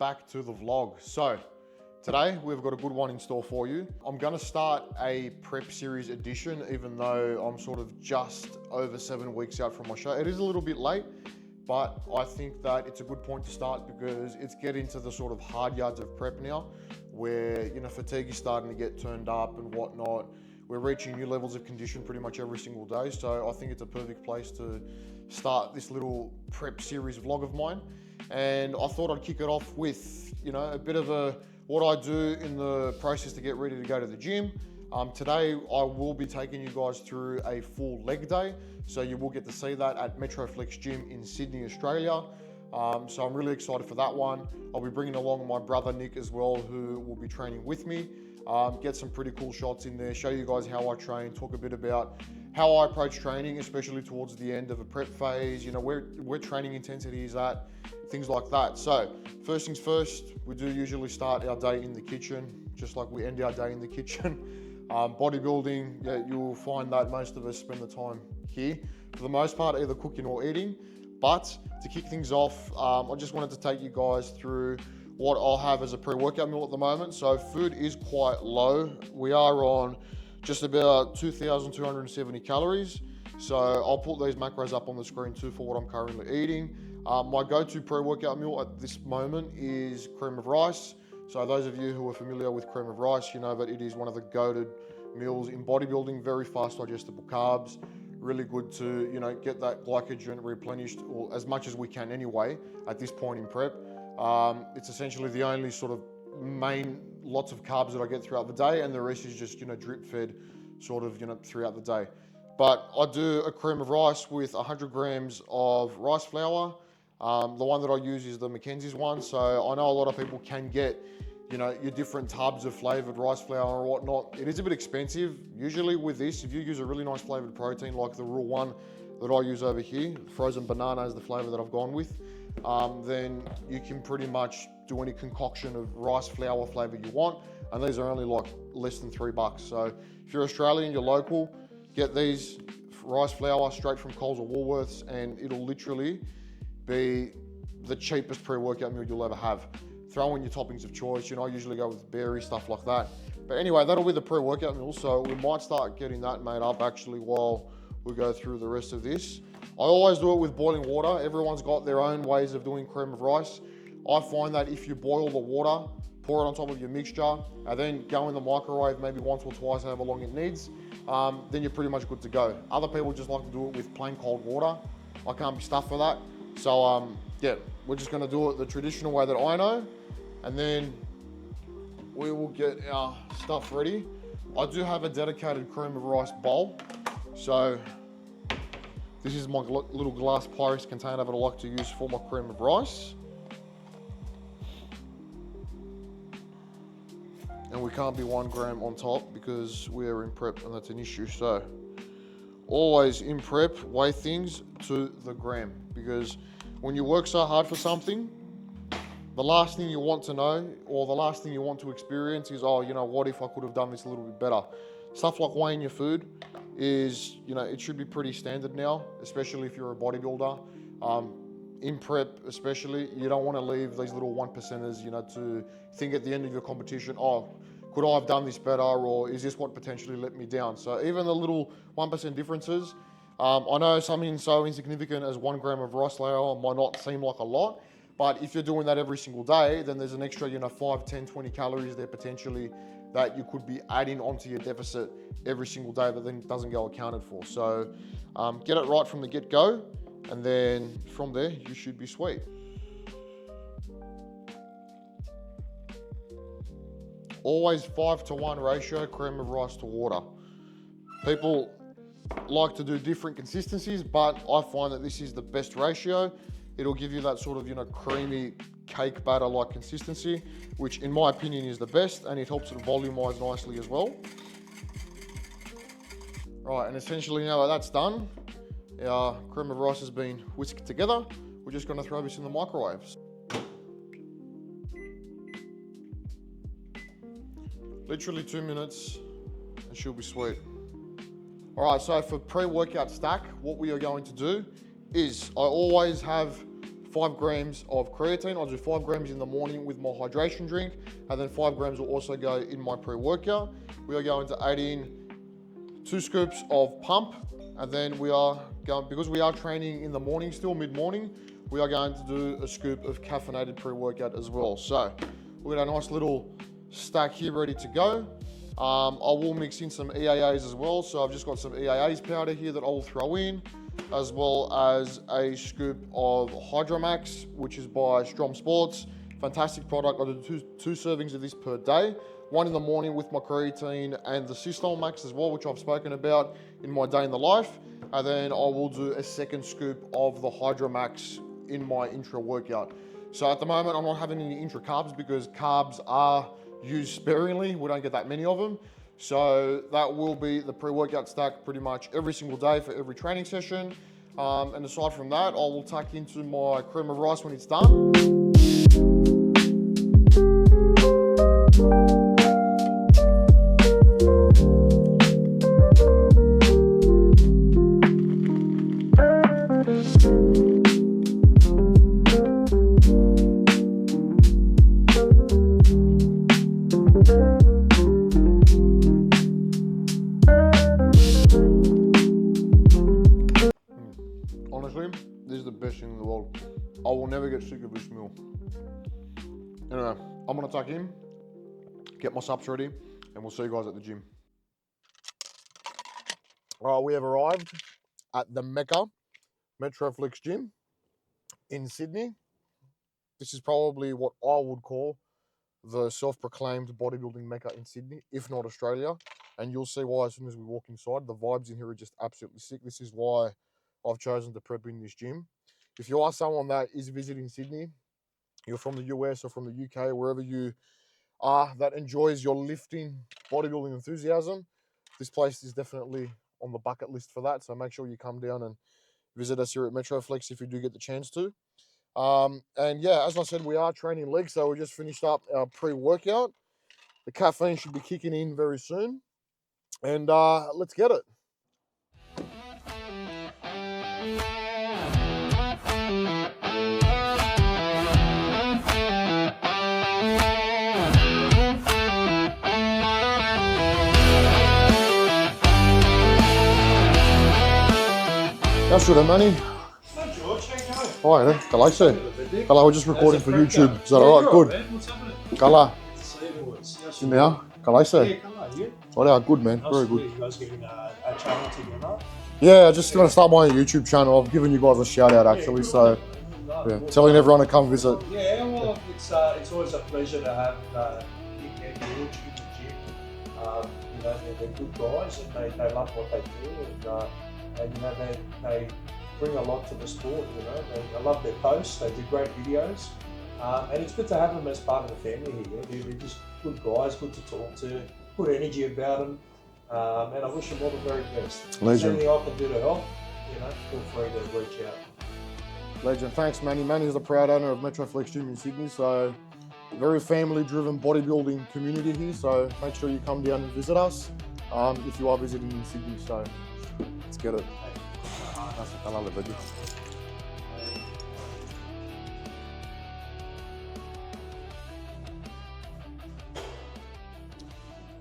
back to the vlog. So today we've got a good one in store for you. I'm going to start a prep series edition, even though I'm sort of just over 7 weeks out from my show. It is a little bit late, but I think that it's a good point to start because it's getting to the sort of hard yards of prep now, where fatigue is starting to get turned up and whatnot. We're reaching new levels of condition pretty much every single day, so I think it's a perfect place to start this little prep series vlog of mine. And I thought I'd kick it off with a bit of what I do in the process to get ready to go to the gym. Today I will be taking you guys through a full leg day, so you will get to see that at Metroflex gym in Sydney, Australia. So I'm really excited for that one. I'll be bringing along my brother Nick as well, who will be training with me. Get some pretty cool shots in there, show you guys how I train, talk a bit about how I approach training, especially towards the end of a prep phase, where training intensity is at, things like that. So first things first, we do usually start our day in the kitchen, just like we end our day in the kitchen. Bodybuilding, yeah, you'll find that most of us spend the time here, for the most part, either cooking or eating. But to kick things off, I just wanted to take you guys through what I'll have as a pre-workout meal at the moment. So food is quite low. We are on just about 2,270 calories. So I'll put these macros up on the screen too for what I'm currently eating. My go-to pre-workout meal at this moment is cream of rice. So those of you who are familiar with cream of rice, you know that it is one of the go-to meals in bodybuilding, very fast digestible carbs, really good to get that glycogen replenished, or as much as we can anyway at this point in prep. It's essentially the only sort of main lots of carbs that I get throughout the day, and the rest is just drip fed sort of throughout the day. But I do a cream of rice with 100 grams of rice flour. The one that I use is the Mackenzie's one, so I know a lot of people can get your different tubs of flavored rice flour or whatnot. It is a bit expensive. Usually with this, if you use a really nice flavored protein like the Rule 1 that I use over here, frozen banana is the flavor that I've gone with, then you can pretty much do any concoction of rice flour flavor you want, and these are only like less than $3. So if you're Australian, you're local, get these rice flour straight from Coles or Woolworths, and it'll literally be the cheapest pre-workout meal you'll ever have. Throw in your toppings of choice. I usually go with berry, stuff like that. But anyway, that'll be the pre-workout meal, so we might start getting that made up actually while we go through the rest of this. I always do it with boiling water. Everyone's got their own ways of doing cream of rice. I find that if you boil the water, pour it on top of your mixture, and then go in the microwave maybe once or twice, however long it needs, then you're pretty much good to go. Other people just like to do it with plain cold water. I can't be stuffed for that. So yeah, we're just gonna do it the traditional way that I know, and then we will get our stuff ready. I do have a dedicated cream of rice bowl. So this is my little glass Pyrex container that I like to use for my cream of rice. And we can't be 1 gram on top because we're in prep and that's an issue. So always in prep, weigh things to the gram, because when you work so hard for something, the last thing you want to know, or the last thing you want to experience is, oh, what if I could have done this a little bit better? Stuff like weighing your food is, it should be pretty standard now, especially if you're a bodybuilder. In prep especially, you don't want to leave these little 1%ers, to think at the end of your competition, oh, could I have done this better, or is this what potentially let me down? So even the little 1% differences, I know something so insignificant as 1 gram of rice flour might not seem like a lot, but if you're doing that every single day, then there's an extra, 5, 10, 20 calories there potentially that you could be adding onto your deficit every single day that then doesn't go accounted for. So get it right from the get-go, and then from there, you should be sweet. Always 5-to-1 ratio, cream of rice to water. People like to do different consistencies, but I find that this is the best ratio. It'll give you that sort of, creamy cake batter-like consistency, which in my opinion is the best, and it helps it volumize nicely as well. Right, and essentially now that that's done, our cream of rice has been whisked together. We're just gonna throw this in the microwave. Literally 2 minutes, and she'll be sweet. All right, so for pre-workout stack, what we are going to do is I always have 5 grams of creatine. I'll do 5 grams in the morning with my hydration drink, and then 5 grams will also go in my pre-workout. We are going to add in 2 scoops of pump, and then we are going, because we are training in the morning still, mid-morning, we are going to do a scoop of caffeinated pre-workout as well. So we've got a nice little stack here ready to go. I will mix in some EAAs as well. So I've just got some EAAs powder here that I will throw in, as well as a scoop of Hydromax, which is by Strom Sports. Fantastic product. I do two servings of this per day. One in the morning with my creatine and the Systol Max as well, which I've spoken about in my day in the life. And then I will do a second scoop of the Hydromax in my intra workout. So at the moment, I'm not having any intra carbs because carbs are used sparingly. We don't get that many of them. So that will be the pre-workout stack pretty much every single day for every training session. And aside from that, I will tuck into my cream of rice when it's done. Honestly, this is the best thing in the world. I will never get sick of this meal. Anyway, I'm gonna tuck in, get my subs ready, and we'll see you guys at the gym. All right, we have arrived at the Mecca Metroflex gym in Sydney. This is probably what I would call the self-proclaimed bodybuilding Mecca in Sydney, if not Australia. And you'll see why as soon as we walk inside. The vibes in here are just absolutely sick. This is why I've chosen to prep in this gym. If you are someone that is visiting Sydney, you're from the US or from the UK, wherever you are that enjoys your lifting, bodybuilding enthusiasm, this place is definitely on the bucket list for that. So make sure you come down and visit us here at Metroflex if you do get the chance to. And yeah, as I said, we are training legs. So we just finished up our pre-workout. The caffeine should be kicking in very soon. And let's get it. That's good, Manny. Hi George, how you going? Hi, Kalai sir. Kalai, we're just recording for YouTube. Is that alright? Good. Man. What's happening? Kalai, See you boys. in there. Kalai sir. Yeah, come on, you. Alright, good man. Nice Very to good. meet you guys getting a channel together. Yeah, I just going to start my YouTube channel. I've given you guys a shout out actually, so yeah, telling everyone to come visit. Yeah, well, it's always a pleasure to have Nick and George in the gym. You know, they're good guys and they love what they do, and you know they bring a lot to the sport. You know, I love their posts. They do great videos, and it's good to have them as part of the family here. They're just good guys, good to talk to, good energy about them. And I wish them all the very best. If there's anything I can do to help, you know, feel free to reach out. Legend. Thanks, Manny. Manny is the proud owner of Metroflex Gym in Sydney, so very family-driven bodybuilding community here. So make sure you come down and visit us if you are visiting in Sydney. So let's get it.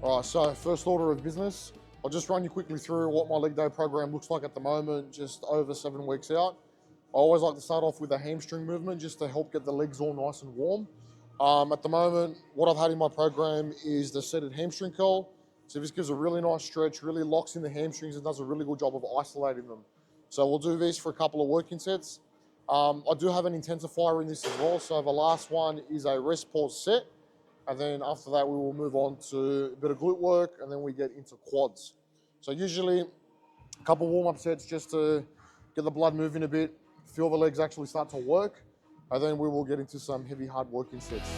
Alright, so first order of business, I'll just run you quickly through what my leg day program looks like at the moment, just over 7 weeks out. I always like to start off with a hamstring movement just to help get the legs all nice and warm. At the moment, what I've had in my program is the seated hamstring curl. So this gives a really nice stretch, really locks in the hamstrings and does a really good job of isolating them. So we'll do this for a couple of working sets. I do have an intensifier in this as well. So the last one is a rest pause set. And then after that, we will move on to a bit of glute work and then we get into quads. So usually a couple warm-up sets just to get the blood moving a bit, feel the legs actually start to work. And then we will get into some heavy, hard working sets.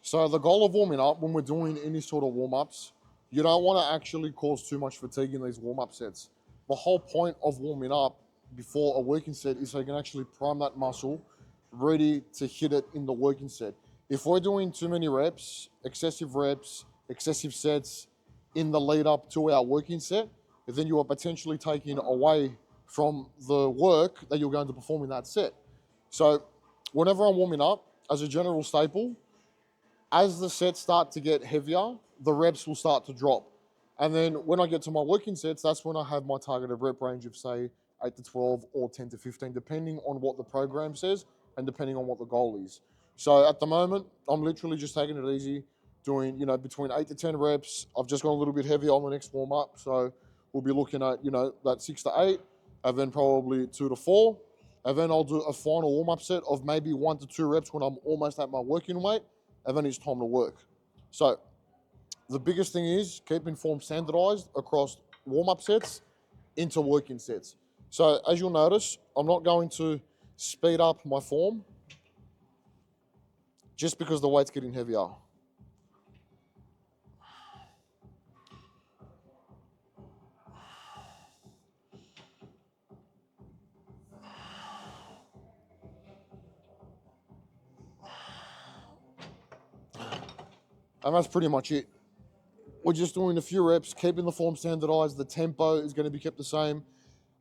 So the goal of warming up, when we're doing any sort of warm-ups, you don't want to actually cause too much fatigue in these warm-up sets. The whole point of warming up before a working set is so you can actually prime that muscle ready to hit it in the working set. If we're doing too many reps, excessive sets in the lead up to our working set, then you are potentially taking away from the work that you're going to perform in that set. So whenever I'm warming up, as a general staple, as the sets start to get heavier, the reps will start to drop. And then when I get to my working sets, that's when I have my targeted rep range of say 8 to 12 or 10 to 15, depending on what the program says and depending on what the goal is. So at the moment, I'm literally just taking it easy, doing, between 8 to 10 reps. I've just gone a little bit heavier on the next warm up. So we'll be looking at, that 6 to 8, and then probably 2 to 4. And then I'll do a final warm up set of maybe 1 to 2 reps when I'm almost at my working weight, and then it's time to work. So the biggest thing is keeping form standardized across warm-up sets into working sets. So as you'll notice, I'm not going to speed up my form just because the weight's getting heavier. And that's pretty much it. We're just doing a few reps, keeping the form standardized. The tempo is going to be kept the same.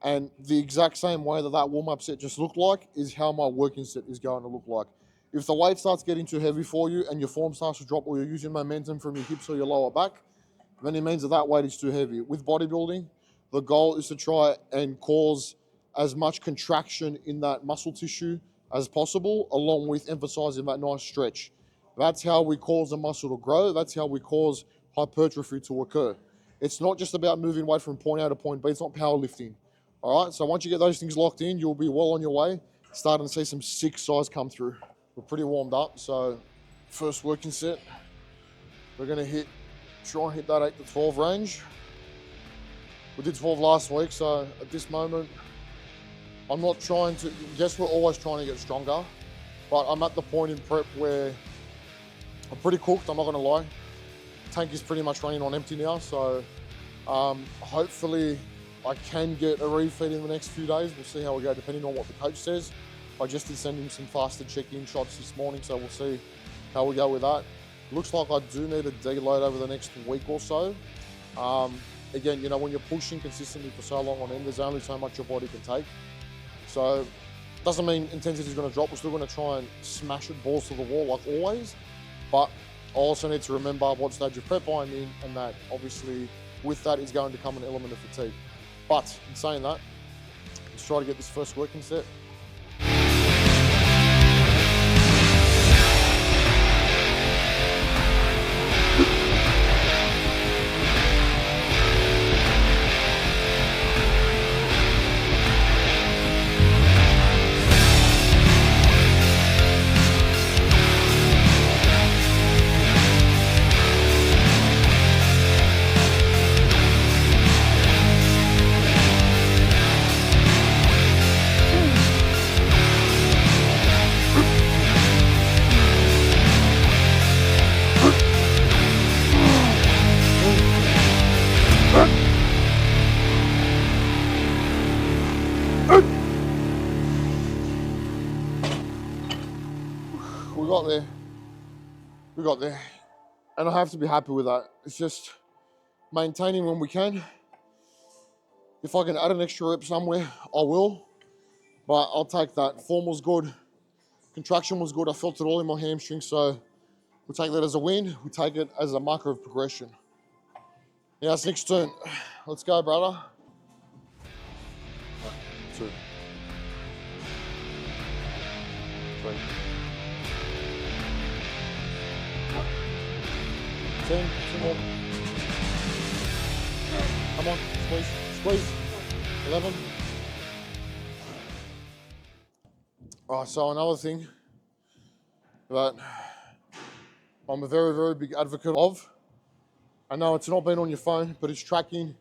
And the exact same way that warm-up set just looked like is how my working set is going to look like. If the weight starts getting too heavy for you and your form starts to drop, or you're using momentum from your hips or your lower back, then it means that weight is too heavy. With bodybuilding, the goal is to try and cause as much contraction in that muscle tissue as possible, along with emphasizing that nice stretch. That's how we cause the muscle to grow. That's how we cause hypertrophy to occur. It's not just about moving weight from point A to point B. It's not powerlifting. All right, so once you get those things locked in, you'll be well on your way, starting to see some sick size come through. We're pretty warmed up, so first working set, we're gonna try and hit that 8 to 12 range. We did 12 last week, so at this moment, I'm not trying to, yes, we're always trying to get stronger, but I'm at the point in prep where I'm pretty cooked, I'm not gonna lie. Tank is pretty much running on empty now, so hopefully I can get a refeed in the next few days. We'll see how we go, depending on what the coach says. I just did send him some fasted check-in shots this morning, so we'll see how we go with that. Looks like I do need a deload over the next week or so. Again, when you're pushing consistently for so long on end, there's only so much your body can take. So doesn't mean intensity is going to drop. We're still going to try and smash it balls to the wall like always. But I also need to remember what stage of prep I'm in, and that obviously with that is going to come an element of fatigue. But in saying that, let's try to get this first working set. We got there. And I have to be happy with that. It's just maintaining when we can. If I can add an extra rep somewhere, I will. But I'll take that. Form was good. Contraction was good. I felt it all in my hamstring. So we'll take that as a win. We take it as a marker of progression. Now it's Nick's turn. Let's go, brother. 2, 3, 10, 2 more. Come on, squeeze. 11. All right, so another thing that I'm a very, very big advocate of. I know it's not been on your phone, but it's tracking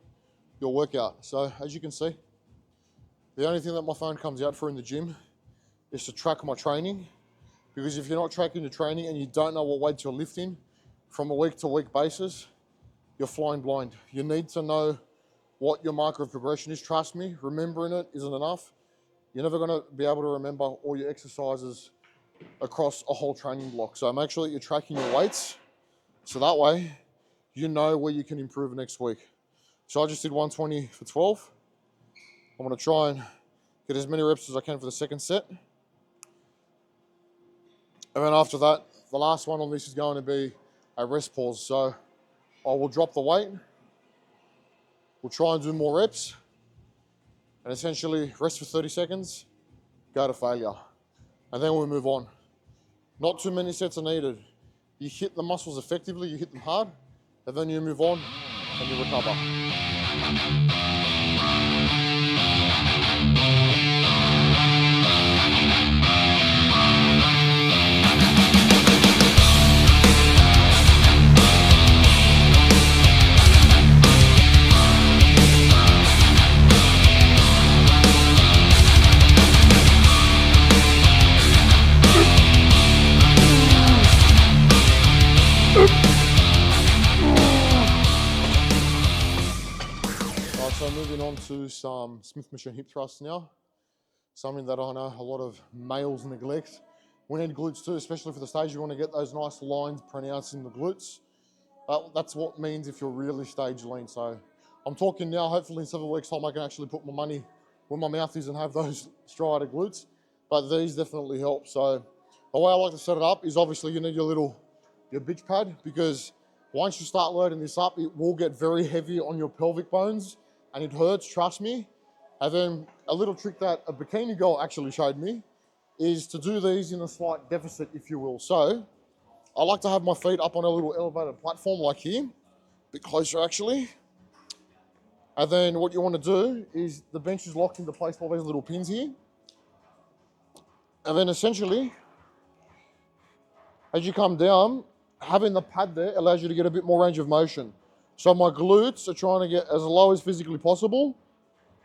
your workout. So as you can see, the only thing that my phone comes out for in the gym is to track my training. Because if you're not tracking your training and you don't know what weights you're lifting from a week to week basis, you're flying blind. You need to know what your marker of progression is. Trust me, remembering it isn't enough. You're never going to be able to remember all your exercises across a whole training block. So make sure that you're tracking your weights, so that way you know where you can improve next week. So I just did 120 for 12. I'm going to try and get as many reps as I can for the second set. And then after that, the last one on this is going to be a rest pause. So I will drop the weight. We'll try and do more reps. And essentially rest for 30 seconds, go to failure. And then we'll move on. Not too many sets are needed. You hit the muscles effectively, you hit them hard, and then you move on and you recover. So moving on to some Smith machine hip thrusts now. Something that I know a lot of males neglect. We need glutes too, especially for the stage. You want to get those nice lines pronounced in the glutes. That's what means if you're really stage lean. So I'm talking now, hopefully in 7 weeks time I can actually put my money where my mouth is and have those striated glutes. But these definitely help. So the way I like to set it up is obviously you need your bitch pad, because once you start loading this up, it will get very heavy on your pelvic bones. And it hurts, trust me. And then a little trick that a bikini girl actually showed me is to do these in a slight deficit, if you will. So I like to have my feet up on a little elevated platform like here, a bit closer actually. And then what you want to do is the bench is locked into place by these little pins here. And then essentially, as you come down, having the pad there allows you to get a bit more range of motion. So my glutes are trying to get as low as physically possible.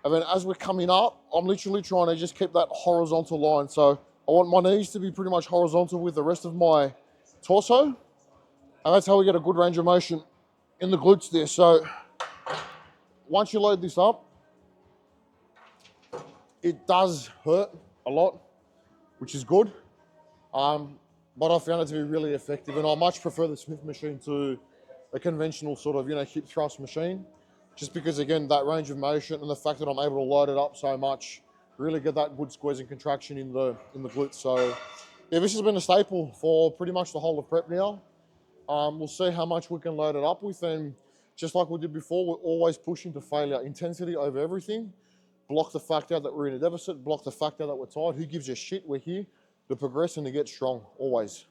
And then as we're coming up, I'm literally trying to just keep that horizontal line. So I want my knees to be pretty much horizontal with the rest of my torso. And that's how we get a good range of motion in the glutes there. So once you load this up, it does hurt a lot, which is good. But I found it to be really effective. And I much prefer the Smith machine to a conventional sort of, hip thrust machine, just because again, that range of motion and the fact that I'm able to load it up so much, really get that good squeeze and contraction in the glutes. So yeah, this has been a staple for pretty much the whole of prep now. We'll see how much we can load it up with, and just like we did before, we're always pushing to failure. Intensity over everything. Block the fact out that we're in a deficit, block the fact out that we're tired. Who gives a shit? We're here to progress and to get strong, always.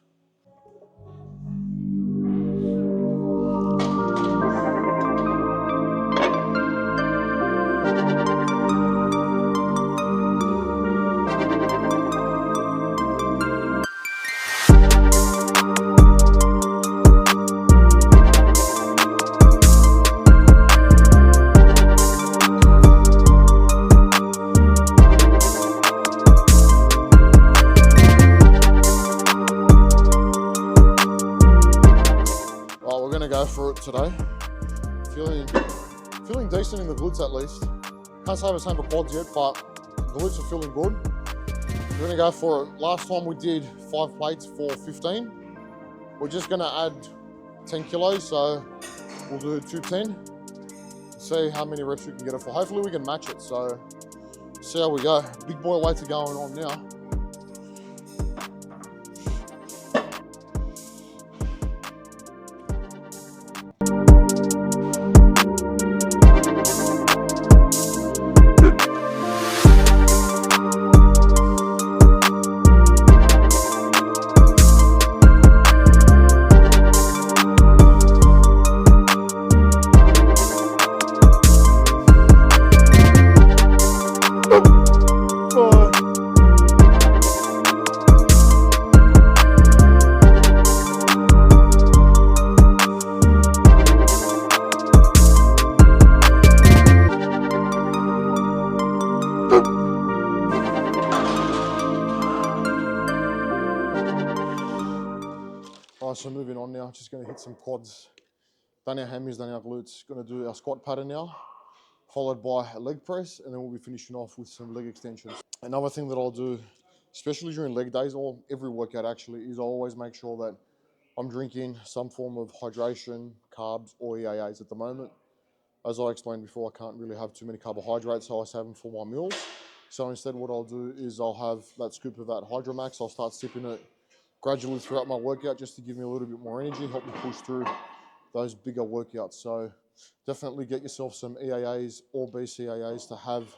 For it today. Feeling decent in the glutes at least. Can't say the same for quads yet, but the glutes are feeling good. We're gonna go for it. Last time we did 5 plates for 15. We're just gonna add 10 kilos, so we'll do 210. See how many reps we can get it for. Hopefully we can match it, so see how we go. Big boy weights are going on now. All right, so moving on now, just going to hit some quads. Done our hammies, done our glutes. Going to do our squat pattern now, followed by a leg press, and then we'll be finishing off with some leg extensions. Another thing that I'll do, especially during leg days or every workout actually, is I always make sure that I'm drinking some form of hydration, carbs, or EAAs at the moment. As I explained before, I can't really have too many carbohydrates, so I save them for my meals. So instead what I'll do is I'll have that scoop of that Hydromax. I'll start sipping it gradually throughout my workout just to give me a little bit more energy, help me push through those bigger workouts. So definitely get yourself some EAAs or BCAAs to have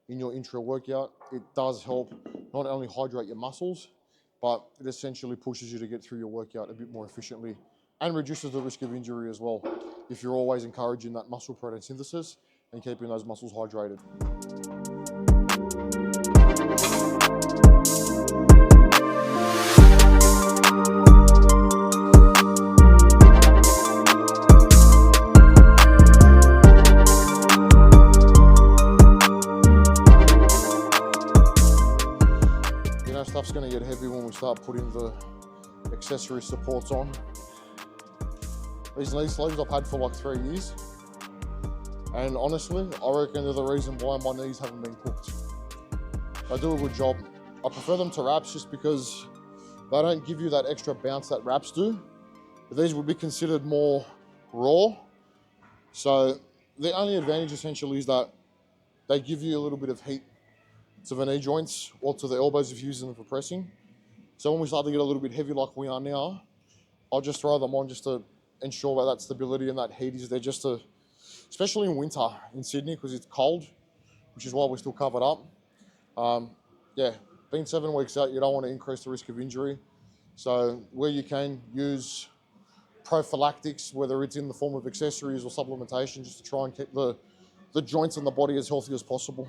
in your intra workout. It does help not only hydrate your muscles, but it essentially pushes you to get through your workout a bit more efficiently and reduces the risk of injury as well if you're always encouraging that muscle protein synthesis and keeping those muscles hydrated. You know, stuff's going to get heavy when we start putting the accessory supports on. These knee sleeves I've had for like 3 years, and honestly, I reckon they're the reason why my knees haven't been cooked. They do a good job. I prefer them to wraps just because they don't give you that extra bounce that wraps do. But these would be considered more raw. So the only advantage essentially is that they give you a little bit of heat to the knee joints or to the elbows if you're using them for pressing. So when we start to get a little bit heavy like we are now, I'll just throw them on just to ensure that stability and that heat is there, just to, especially in winter in Sydney because it's cold, which is why we're still covered up. Yeah, being 7 weeks out, you don't want to increase the risk of injury. So where you can, use prophylactics, whether it's in the form of accessories or supplementation, just to try and keep the joints and the body as healthy as possible.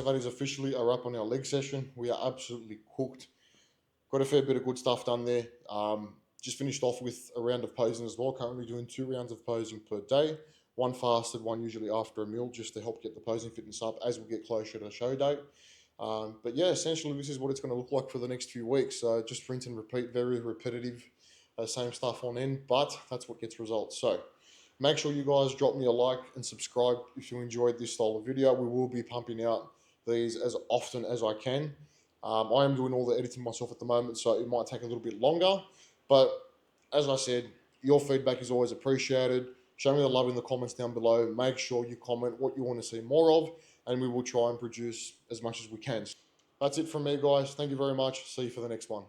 excavators officially are up on our leg session. We are absolutely cooked. Got a fair bit of good stuff done there. Just finished off with a round of posing as well. Currently doing 2 rounds of posing per day. One fasted, one usually after a meal, just to help get the posing fitness up as we get closer to show date. But yeah, essentially this is what it's going to look like for the next few weeks. Just rinse and repeat, very repetitive, same stuff on end, but that's what gets results. So make sure you guys drop me a like and subscribe if you enjoyed this style of video. We will be pumping out these as often as I can. I am doing all the editing myself at the moment, so it might take a little bit longer. But as I said, your feedback is always appreciated. Show me the love in the comments down below. Make sure you comment what you want to see more of, and we will try and produce as much as we can. That's it from me, guys. Thank you very much. See you for the next one.